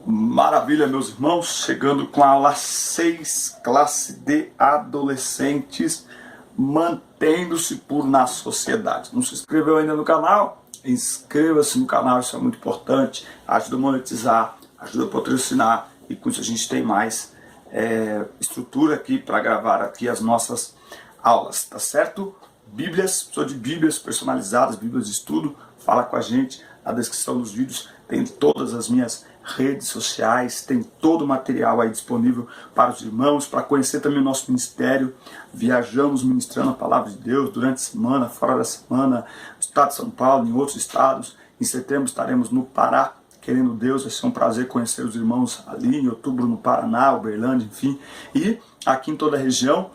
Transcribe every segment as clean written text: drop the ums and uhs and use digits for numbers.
Maravilha, meus irmãos, chegando com a aula 6, classe de adolescentes, mantendo-se puro na sociedade. Não se inscreveu ainda no canal? Inscreva-se no canal, isso é muito importante, ajuda a monetizar, ajuda a patrocinar, e com isso a gente tem mais estrutura aqui para gravar aqui as nossas aulas, tá certo? Bíblias, pessoa de Bíblias personalizadas, Bíblias de estudo, fala com a gente, na descrição dos vídeos tem todas as minhas redes sociais, tem todo o material aí disponível para os irmãos, para conhecer também o nosso ministério. Viajamos ministrando a palavra de Deus durante a semana, fora da semana, no estado de São Paulo, em outros estados. Em setembro estaremos no Pará, querendo Deus, vai ser um prazer conhecer os irmãos ali, em outubro no Paraná, Uberlândia, enfim. E aqui em toda a região,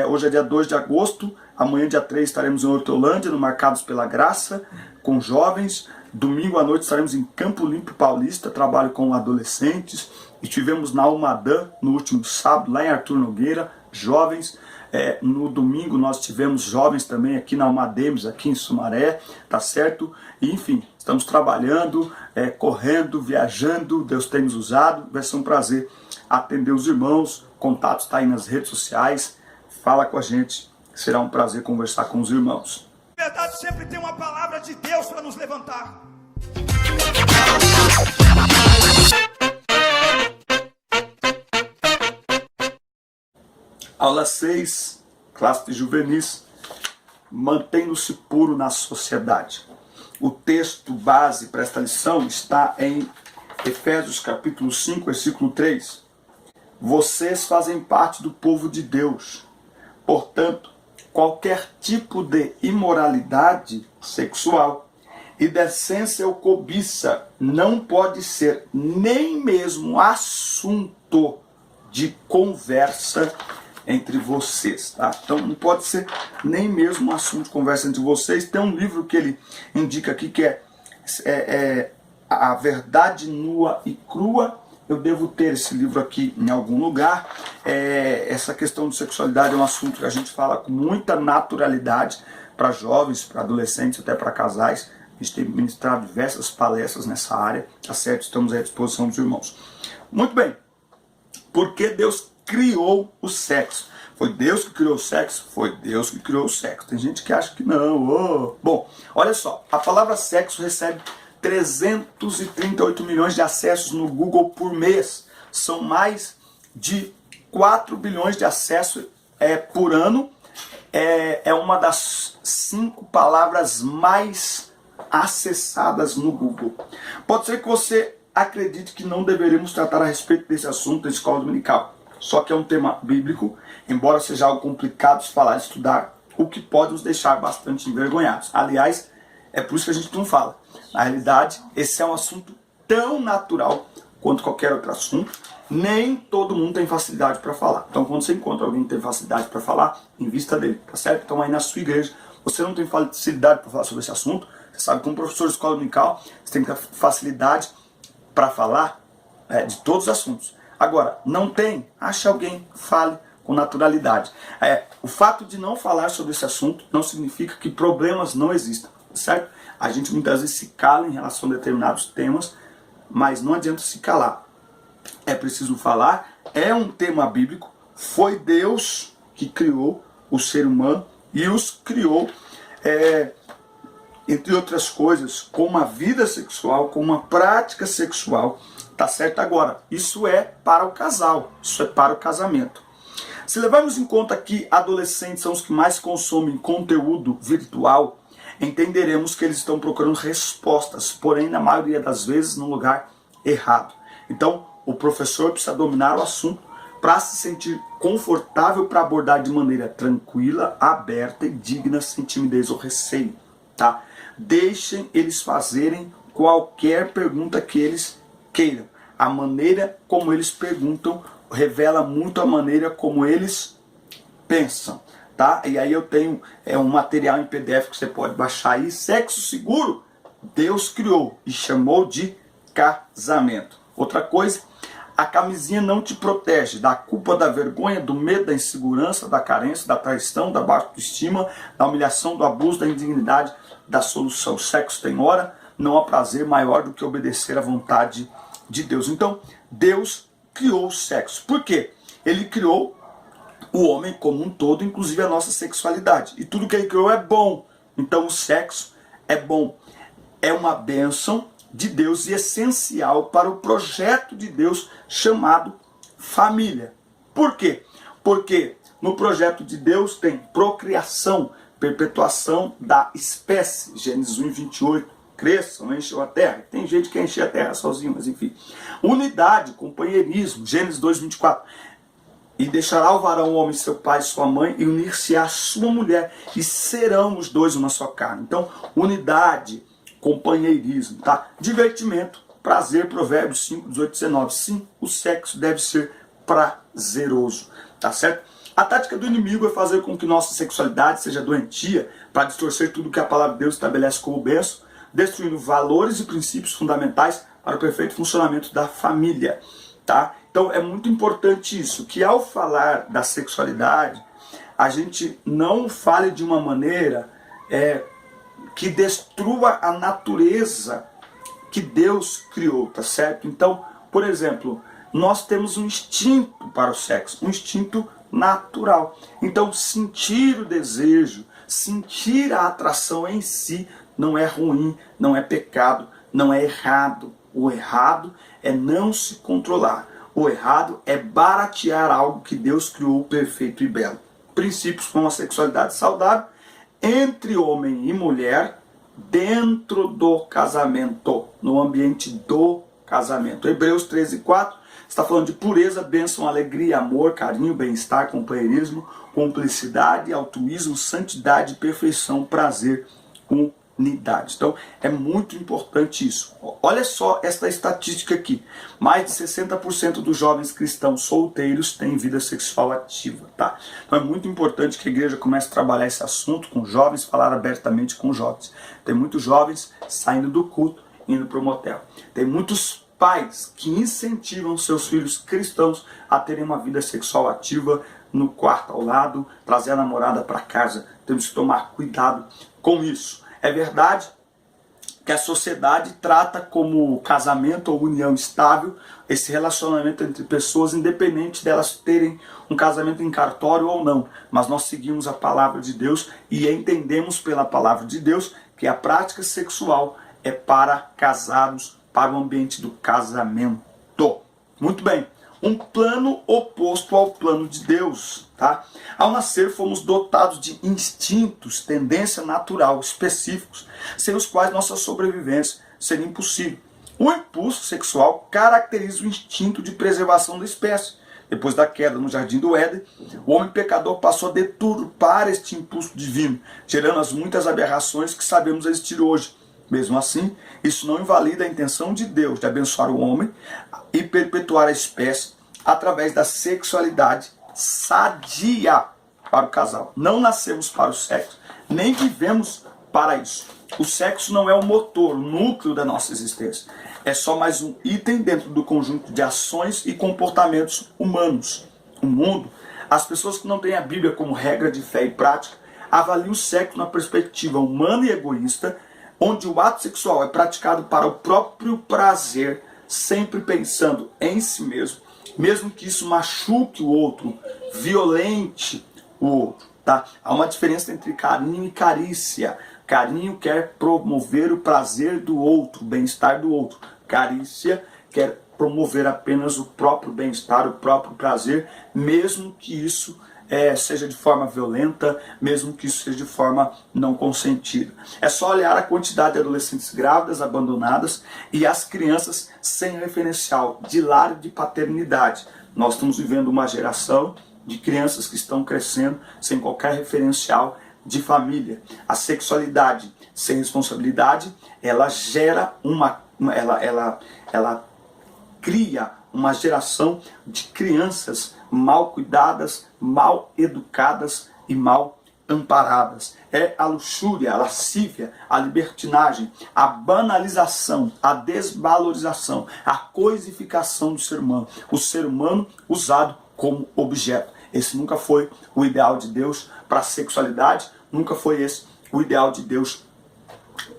hoje é dia 2 de agosto, amanhã dia 3 estaremos em Hortolândia, no Marcados pela Graça, com jovens. Domingo à noite estaremos em Campo Limpo Paulista, trabalho com adolescentes. E tivemos na Almadã, no último sábado, lá em Arthur Nogueira, jovens. No domingo nós tivemos jovens também aqui na Almademes, aqui em Sumaré, tá certo? E, enfim, estamos trabalhando, correndo, viajando, Deus tem nos usado. Vai ser um prazer atender os irmãos, contatos tá aí nas redes sociais. Fala com a gente, será um prazer conversar com os irmãos. Na verdade, sempre tem uma palavra de Deus para nos levantar. Aula 6, classe de juvenis, mantendo-se puro na sociedade. O texto base para esta lição está em Efésios capítulo 5, versículo 3. Vocês fazem parte do povo de Deus, portanto, qualquer tipo de imoralidade sexual, indecência ou cobiça não pode ser nem mesmo assunto de conversa entre vocês, tá? Então não pode ser nem mesmo assunto de conversa entre vocês. Tem um livro que ele indica aqui que é A Verdade Nua e Crua. Eu devo ter esse livro aqui em algum lugar. Essa questão de sexualidade é um assunto que a gente fala com muita naturalidade para jovens, para adolescentes, até para casais. A gente tem ministrado diversas palestras nessa área, tá certo? Estamos à disposição dos irmãos. Muito bem. Por que Deus criou o sexo? Foi Deus que criou o sexo? Foi Deus que criou o sexo. Tem gente que acha que não. Oh. Bom, olha só. A palavra sexo recebe 338 milhões de acessos no Google por mês. São mais de 4 bilhões de acessos por ano. É uma das 5 palavras mais acessadas no Google. Pode ser que você acredite que não deveríamos tratar a respeito desse assunto na escola dominical. Só que é um tema bíblico, embora seja algo complicado de falar, de estudar, o que pode nos deixar bastante envergonhados. Aliás, é por isso que a gente não fala. Na realidade, esse é um assunto tão natural quanto qualquer outro assunto. Nem todo mundo tem facilidade para falar. Então, quando você encontra alguém que tem facilidade para falar, invista dele, tá certo? Então, aí na sua igreja, você não tem facilidade para falar sobre esse assunto. Você sabe, como professor de escola dominical, você tem que ter facilidade para falar de todos os assuntos. Agora, não tem? Ache alguém, fale com naturalidade. O fato de não falar sobre esse assunto não significa que problemas não existam, certo? A gente muitas vezes se cala em relação a determinados temas, mas não adianta se calar. É preciso falar, é um tema bíblico, foi Deus que criou o ser humano e os criou, entre outras coisas, com uma vida sexual, com uma prática sexual, tá certo? Agora, isso é para o casal, isso é para o casamento. Se levarmos em conta que adolescentes são os que mais consomem conteúdo virtual, entenderemos que eles estão procurando respostas, porém, na maioria das vezes, no lugar errado. Então, o professor precisa dominar o assunto para se sentir confortável para abordar de maneira tranquila, aberta e digna, sem timidez ou receio, tá? Deixem eles fazerem qualquer pergunta que eles queiram. A maneira como eles perguntam revela muito a maneira como eles pensam, tá? E aí eu tenho um material em PDF que você pode baixar aí. Sexo seguro, Deus criou e chamou de casamento. Outra coisa, a camisinha não te protege da culpa, da vergonha, do medo, da insegurança, da carência, da traição, da baixa autoestima, da humilhação, do abuso, da indignidade, da solução. Sexo tem hora, não há prazer maior do que obedecer à vontade de Deus. Então, Deus criou o sexo. Por quê? Ele criou o homem como um todo, inclusive a nossa sexualidade. E tudo que ele criou é bom. Então, o sexo é bom. É uma bênção de Deus e essencial para o projeto de Deus chamado família. Por quê? Porque no projeto de Deus tem procriação, perpetuação da espécie. Gênesis 1:28. Cresçam, encham a terra. Tem gente que enche a terra sozinho, mas enfim. Unidade, companheirismo. Gênesis 2:24. E deixará o varão o homem, seu pai e sua mãe, e unir-se-á a sua mulher, e serão os dois uma só carne. Então, unidade, companheirismo, tá? Divertimento, prazer, Provérbios 5:18-19. Sim, o sexo deve ser prazeroso, tá certo? A tática do inimigo é fazer com que nossa sexualidade seja doentia, para distorcer tudo que a palavra de Deus estabelece como bênção, destruindo valores e princípios fundamentais para o perfeito funcionamento da família, tá? Então é muito importante isso, que ao falar da sexualidade, a gente não fale de uma maneira que destrua a natureza que Deus criou, tá certo? Então, por exemplo, nós temos um instinto para o sexo, um instinto natural. Então, sentir o desejo, sentir a atração em si não é ruim, não é pecado, não é errado. O errado é não se controlar. O errado é baratear algo que Deus criou perfeito e belo. Princípios como a sexualidade saudável entre homem e mulher dentro do casamento, no ambiente do casamento. Hebreus 13:4 está falando de pureza, bênção, alegria, amor, carinho, bem-estar, companheirismo, cumplicidade, altruísmo, santidade, perfeição, prazer, unidade. Então é muito importante isso. Olha só esta estatística aqui. Mais de 60% dos jovens cristãos solteiros têm vida sexual ativa, tá? Então é muito importante que a igreja comece a trabalhar esse assunto com jovens, falar abertamente com jovens. Tem muitos jovens saindo do culto, indo para o motel. Tem muitos pais que incentivam seus filhos cristãos a terem uma vida sexual ativa no quarto ao lado, trazer a namorada para casa. Temos que tomar cuidado com isso. É verdade que a sociedade trata como casamento ou união estável esse relacionamento entre pessoas, independente delas terem um casamento em cartório ou não. Mas nós seguimos a palavra de Deus e entendemos pela palavra de Deus que a prática sexual é para casados, para o ambiente do casamento. Muito bem. Um plano oposto ao plano de Deus, tá? Ao nascer fomos dotados de instintos, tendência natural específicos, sem os quais nossa sobrevivência seria impossível. O impulso sexual caracteriza o instinto de preservação da espécie. Depois da queda no jardim do Éden, o homem pecador passou a deturpar este impulso divino, gerando as muitas aberrações que sabemos existir hoje. Mesmo assim, isso não invalida a intenção de Deus de abençoar o homem e perpetuar a espécie através da sexualidade sadia para o casal. Não nascemos para o sexo, nem vivemos para isso. O sexo não é o motor, o núcleo da nossa existência. É só mais um item dentro do conjunto de ações e comportamentos humanos. O mundo, as pessoas que não têm a Bíblia como regra de fé e prática, avaliam o sexo na perspectiva humana e egoísta, onde o ato sexual é praticado para o próprio prazer, sempre pensando em si mesmo, mesmo que isso machuque o outro, violente o outro, tá? Há uma diferença entre carinho e carícia. Carinho quer promover o prazer do outro, o bem-estar do outro. Carícia quer promover apenas o próprio bem-estar, o próprio prazer, mesmo que isso seja de forma violenta, mesmo que isso seja de forma não consentida. É só olhar a quantidade de adolescentes grávidas, abandonadas e as crianças sem referencial de lar e de paternidade. Nós estamos vivendo uma geração de crianças que estão crescendo sem qualquer referencial de família. A sexualidade sem responsabilidade, ela gera ela cria uma geração de crianças mal cuidadas, mal educadas e mal amparadas. É a luxúria, a lascívia, a libertinagem, a banalização, a desvalorização, a coisificação do ser humano. O ser humano usado como objeto. Esse nunca foi o ideal de Deus para a sexualidade, nunca foi esse o ideal de Deus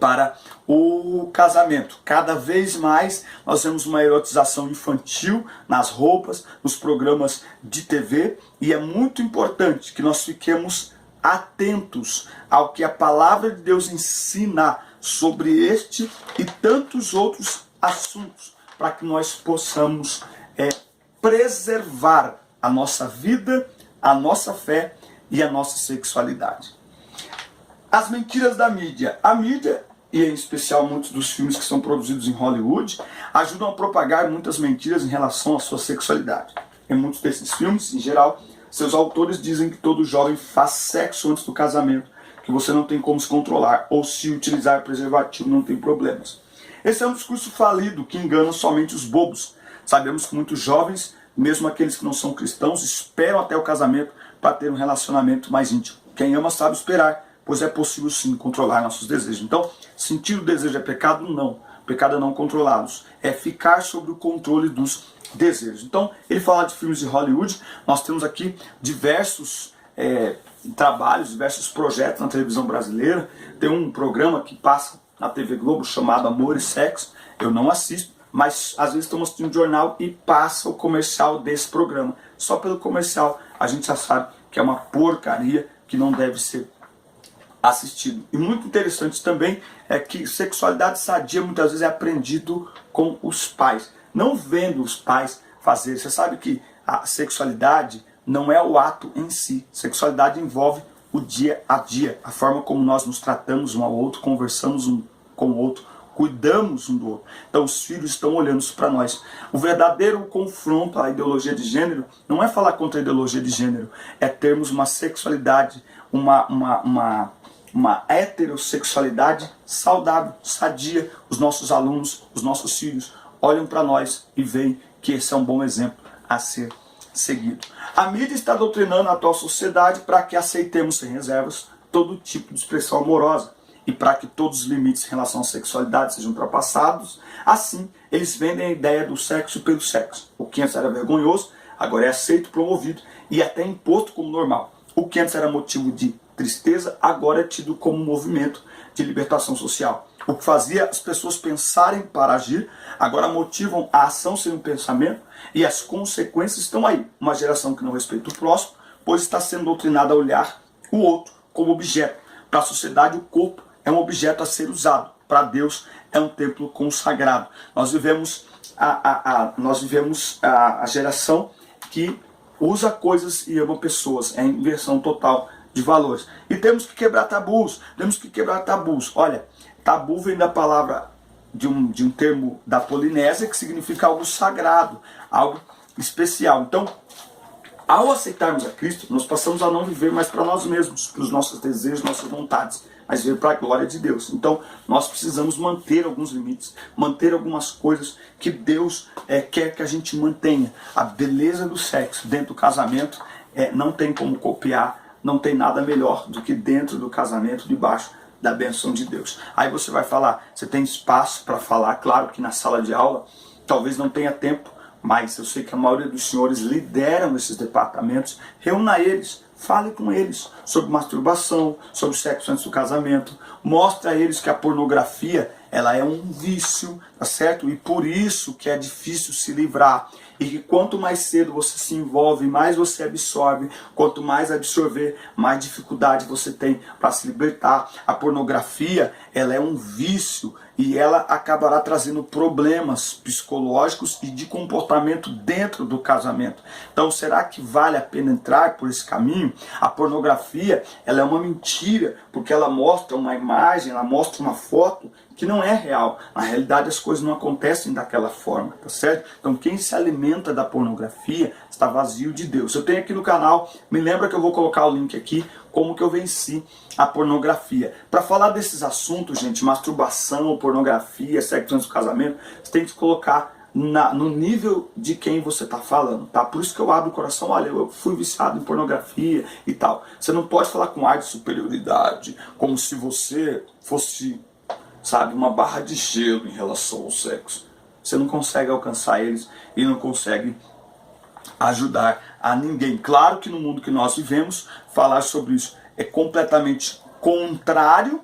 para o casamento. Cada vez mais nós vemos uma erotização infantil nas roupas, nos programas de TV, e é muito importante que nós fiquemos atentos ao que a palavra de Deus ensina sobre este e tantos outros assuntos, para que nós possamos preservar a nossa vida, a nossa fé e a nossa sexualidade. As mentiras da mídia. A mídia, e em especial muitos dos filmes que são produzidos em Hollywood, ajudam a propagar muitas mentiras em relação à sua sexualidade. Em muitos desses filmes, em geral, seus autores dizem que todo jovem faz sexo antes do casamento, que você não tem como se controlar, ou se utilizar preservativo não tem problemas. Esse é um discurso falido que engana somente os bobos. Sabemos que muitos jovens, mesmo aqueles que não são cristãos, esperam até o casamento para ter um relacionamento mais íntimo. Quem ama sabe esperar, pois é possível sim controlar nossos desejos. Então, sentir o desejo é pecado? Não. Pecado é não controlá-los. É ficar sob o controle dos desejos. Então, ele fala de filmes de Hollywood. Nós temos aqui diversos trabalhos, diversos projetos na televisão brasileira. Tem um programa que passa na TV Globo chamado Amor e Sexo. Eu não assisto, mas às vezes estamos assistindo um jornal e passa o comercial desse programa. Só pelo comercial a gente já sabe que é uma porcaria que não deve ser assistido. E muito interessante também é que sexualidade sadia muitas vezes é aprendido com os pais, não vendo os pais fazer. Você sabe que a sexualidade não é o ato em si. Sexualidade envolve o dia a dia, a forma como nós nos tratamos um ao outro, conversamos um com o outro, cuidamos um do outro. Então os filhos estão olhando isso para nós. O verdadeiro confronto à ideologia de gênero não é falar contra a ideologia de gênero, é termos uma sexualidade, uma heterossexualidade saudável, sadia. Os nossos alunos, os nossos filhos olham para nós e veem que esse é um bom exemplo a ser seguido. A mídia está doutrinando a atual sociedade para que aceitemos sem reservas todo tipo de expressão amorosa e para que todos os limites em relação à sexualidade sejam ultrapassados. Assim, eles vendem a ideia do sexo pelo sexo. O que antes era vergonhoso, agora é aceito, promovido e até imposto como normal. O que antes era motivo de tristeza, agora é tido como um movimento de libertação social. O que fazia as pessoas pensarem para agir, agora motivam a ação sem um pensamento, e as consequências estão aí. Uma geração que não respeita o próximo, pois está sendo doutrinada a olhar o outro como objeto. Para a sociedade, o corpo é um objeto a ser usado. Para Deus, é um templo consagrado. Nós vivemos a geração que usa coisas e ama pessoas. É a inversão total de valores. E temos que quebrar tabus. Olha, tabu vem da palavra de um termo da Polinésia que significa algo sagrado, algo especial. Então, ao aceitarmos a Cristo, nós passamos a não viver mais para nós mesmos, para os nossos desejos, nossas vontades, mas viver para a glória de Deus. Então, nós precisamos manter alguns limites, manter algumas coisas que Deus quer que a gente mantenha. A beleza do sexo dentro do casamento não tem como copiar, não tem nada melhor do que dentro do casamento, debaixo da bênção de Deus. Aí você vai falar, você tem espaço para falar, claro que na sala de aula talvez não tenha tempo, mas eu sei que a maioria dos senhores lideram esses departamentos. Reúna eles, fale com eles sobre masturbação, sobre sexo antes do casamento. Mostre a eles que a pornografia ela é um vício, tá certo? E por isso que é difícil se livrar. E que quanto mais cedo você se envolve, mais você absorve. Quanto mais absorver, mais dificuldade você tem para se libertar. A pornografia ela é um vício e ela acabará trazendo problemas psicológicos e de comportamento dentro do casamento. Então, será que vale a pena entrar por esse caminho? A pornografia ela é uma mentira, porque ela mostra uma imagem, ela mostra uma foto que não é real. Na realidade, as coisas não acontecem daquela forma, tá certo? Então, quem se alimenta da pornografia está vazio de Deus. Eu tenho aqui no canal, me lembra que eu vou colocar o link aqui, como que eu venci a pornografia. Para falar desses assuntos, gente, masturbação, pornografia, sexo antes do casamento, você tem que colocar no nível de quem você está falando, tá? Por isso que eu abro o coração, olha, eu fui viciado em pornografia e tal. Você não pode falar com ar de superioridade, como se você fosse, sabe, uma barra de gelo em relação ao sexo. Você não consegue alcançar eles e não consegue ajudar a ninguém. Claro que no mundo que nós vivemos, falar sobre isso é completamente contrário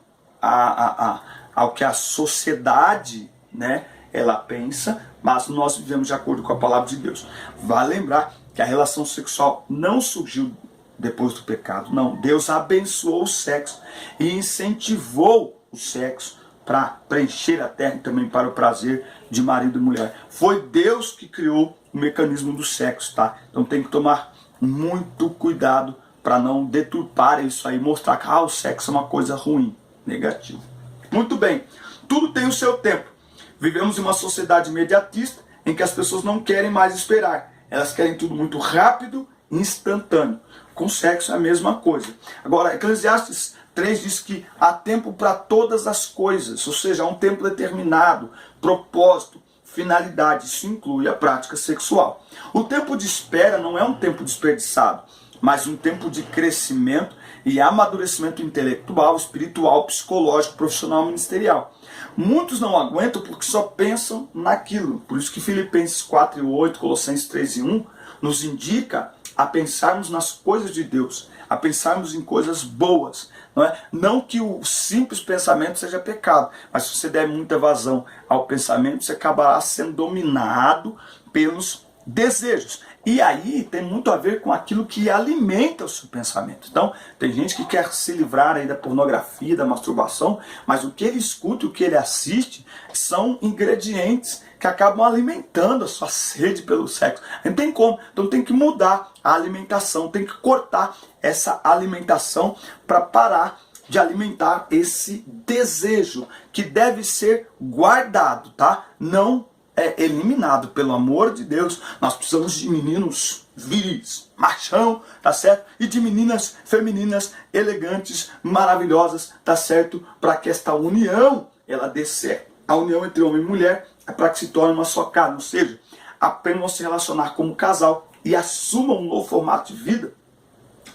ao que a sociedade, né, ela pensa, mas nós vivemos de acordo com a palavra de Deus. Vale lembrar que a relação sexual não surgiu depois do pecado, não. Deus abençoou o sexo e incentivou o sexo para preencher a terra e também para o prazer de marido e mulher. Foi Deus que criou o mecanismo do sexo, tá? Então tem que tomar muito cuidado para não deturpar isso aí, mostrar que o sexo é uma coisa ruim, negativa. Muito bem, tudo tem o seu tempo. Vivemos em uma sociedade imediatista em que as pessoas não querem mais esperar. Elas querem tudo muito rápido e instantâneo. Com sexo é a mesma coisa. Agora, Eclesiastes 3 diz que há tempo para todas as coisas, ou seja, há um tempo determinado, propósito, finalidade. Isso inclui a prática sexual. O tempo de espera não é um tempo desperdiçado, mas um tempo de crescimento e amadurecimento intelectual, espiritual, psicológico, profissional, ministerial. Muitos não aguentam porque só pensam naquilo. Por isso que Filipenses 4:8, Colossenses 3:1 nos indica a pensarmos nas coisas de Deus, a pensarmos em coisas boas. Não é? Não que o simples pensamento seja pecado, mas se você der muita vazão ao pensamento, você acabará sendo dominado pelos desejos. E aí tem muito a ver com aquilo que alimenta o seu pensamento. Então, tem gente que quer se livrar aí da pornografia, da masturbação, mas o que ele escuta, o que ele assiste, são ingredientes que acabam alimentando a sua sede pelo sexo. Não tem como. Então tem que mudar a alimentação, tem que cortar essa alimentação para parar de alimentar esse desejo que deve ser guardado, tá? Não é eliminado, pelo amor de Deus. Nós precisamos de meninos viris, machão, tá certo? E de meninas femininas, elegantes, maravilhosas, tá certo? Para que esta união, ela dê certo. A união entre homem e mulher é para que se torne uma só carne, ou seja, aprendam a se relacionar como casal e assumam um novo formato de vida,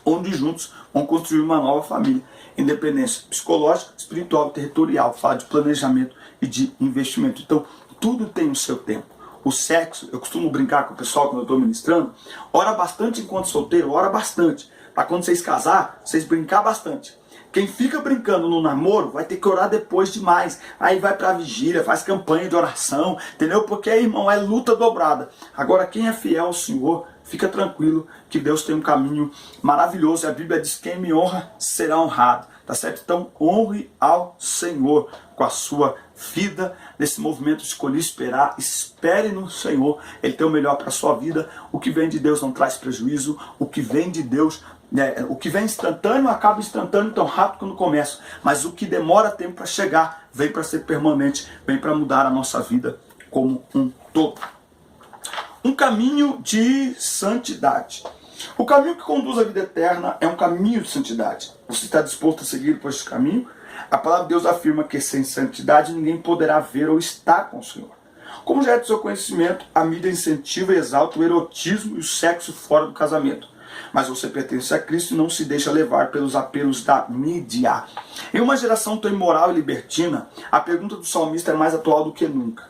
onde juntos vão construir uma nova família. Independência psicológica, espiritual, territorial, fala de planejamento e de investimento. Então, tudo tem o seu tempo. O sexo, eu costumo brincar com o pessoal quando eu estou ministrando, ora bastante enquanto solteiro, ora bastante. Para quando vocês casar, vocês brincar bastante. Quem fica brincando no namoro vai ter que orar depois demais. Aí vai para a vigília, faz campanha de oração, entendeu? Porque, irmão, é luta dobrada. Agora, quem é fiel ao Senhor, fica tranquilo que Deus tem um caminho maravilhoso. A Bíblia diz que quem me honra será honrado. Tá certo? Então, honre ao Senhor com a sua vida. Nesse movimento, escolhi esperar. Espere no Senhor. Ele tem o melhor para a sua vida. O que vem de Deus não traz prejuízo. O que vem de Deus, o que vem instantâneo, acaba instantâneo tão rápido quando começa. Mas o que demora tempo para chegar, vem para ser permanente. Vem para mudar a nossa vida como um todo. Um caminho de santidade. O caminho que conduz à vida eterna é um caminho de santidade. Você está disposto a seguir por esse caminho? A palavra de Deus afirma que sem santidade ninguém poderá ver ou estar com o Senhor. Como já é do seu conhecimento, a mídia incentiva e exalta o erotismo e o sexo fora do casamento. Mas você pertence a Cristo e não se deixa levar pelos apelos da mídia. Em uma geração tão imoral e libertina, a pergunta do salmista é mais atual do que nunca.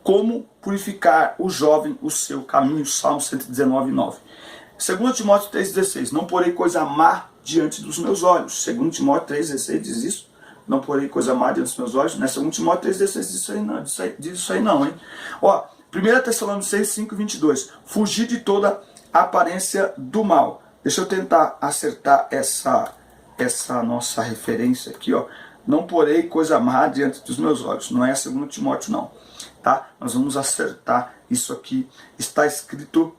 Como purificar o jovem o seu caminho? Salmo 119:9. 2 Timóteo 3,16. Não porei coisa má diante dos meus olhos. 2 Timóteo 3,16 diz isso. Não porei coisa má diante dos meus olhos. Não é 2 Timóteo 3,16 diz isso aí não, hein? Ó, 1 Tessalonicenses 5:22. Fugir de toda aparência do mal. Deixa eu tentar acertar essa nossa referência aqui, ó. Não porei coisa má diante dos meus olhos. Não é 2 Timóteo não. Tá? Nós vamos acertar isso aqui. Está escrito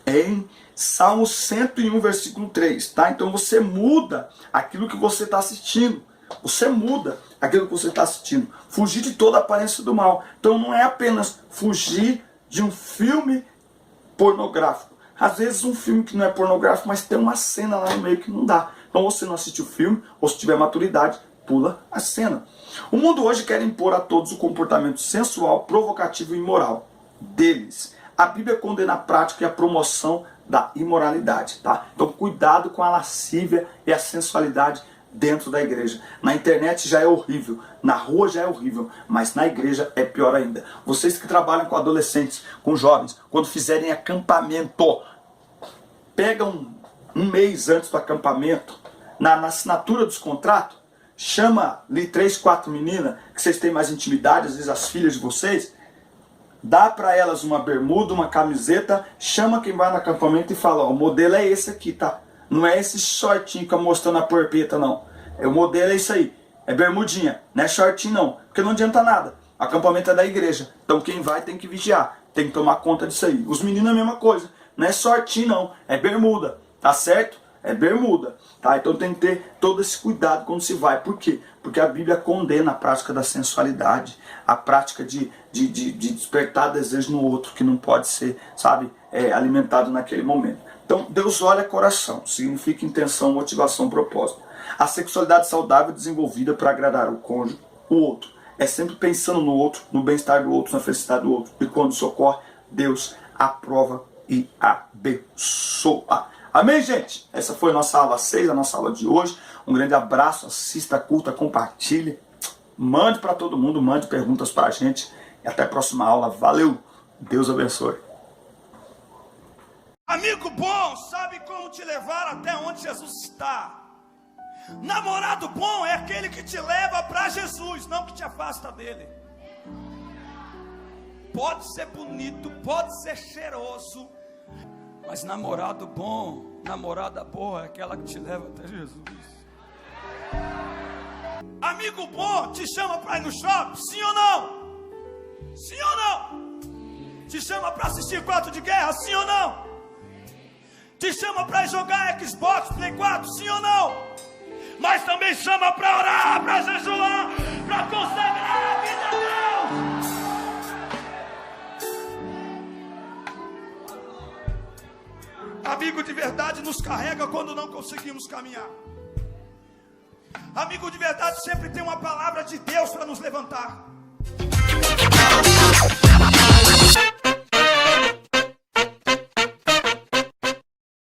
em Salmo 101, versículo 3. Tá? Então você muda aquilo que você está assistindo. Você muda aquilo que você está assistindo. Fugir de toda aparência do mal. Então não é apenas fugir de um filme pornográfico. Às vezes um filme que não é pornográfico, mas tem uma cena lá no meio que não dá. Então ou você não assiste o filme, ou se tiver maturidade, pula a cena. O mundo hoje quer impor a todos o comportamento sensual, provocativo e imoral deles. A Bíblia condena a prática e a promoção da imoralidade. Tá? Então cuidado com a lascívia e a sensualidade dentro da igreja. Na internet já é horrível, na rua já é horrível, mas na igreja é pior ainda. Vocês que trabalham com adolescentes, com jovens, quando fizerem acampamento, pegam um mês antes do acampamento, na assinatura dos contratos, chama ali 3, 4 meninas, que vocês têm mais intimidade, às vezes as filhas de vocês, dá para elas uma bermuda, uma camiseta, chama quem vai no acampamento e fala, ó, o modelo é esse aqui, tá? Não é esse shortinho que eu mostrando a porpeta, não. O modelo é isso aí, é bermudinha, não é shortinho não, porque não adianta nada. O acampamento é da igreja, então quem vai tem que vigiar, tem que tomar conta disso aí. Os meninos é a mesma coisa, não é shortinho não, é bermuda, tá certo? É bermuda, tá? Então tem que ter todo esse cuidado quando se vai. Por quê? Porque a Bíblia condena a prática da sensualidade, a prática de despertar desejo no outro, que não pode ser, sabe, alimentado naquele momento. Então, Deus olha coração, significa intenção, motivação, propósito. A sexualidade saudável é desenvolvida para agradar o cônjuge, o outro. É sempre pensando no outro, no bem-estar do outro, na felicidade do outro. E quando isso ocorre, Deus aprova e abençoa. Amém, gente? Essa foi a nossa aula 6, a nossa aula de hoje. Um grande abraço, assista, curta, compartilhe. Mande para todo mundo, mande perguntas para a gente. E até a próxima aula. Valeu! Deus abençoe. Amigo bom sabe como te levar até onde Jesus está. Namorado bom é aquele que te leva para Jesus, não que te afasta dele. Pode ser bonito, pode ser cheiroso, mas namorado bom, namorada boa é aquela que te leva até Jesus. Amigo bom te chama para ir no shopping, sim ou não? Sim ou não? Te chama para assistir quarto de guerra, sim ou não? Te chama para jogar Xbox, Play 4, sim ou não? Mas também chama para orar, para jejuar, para consagrar a vida a Deus. Amigo de verdade nos carrega quando não conseguimos caminhar. Amigo de verdade sempre tem uma palavra de Deus para nos levantar.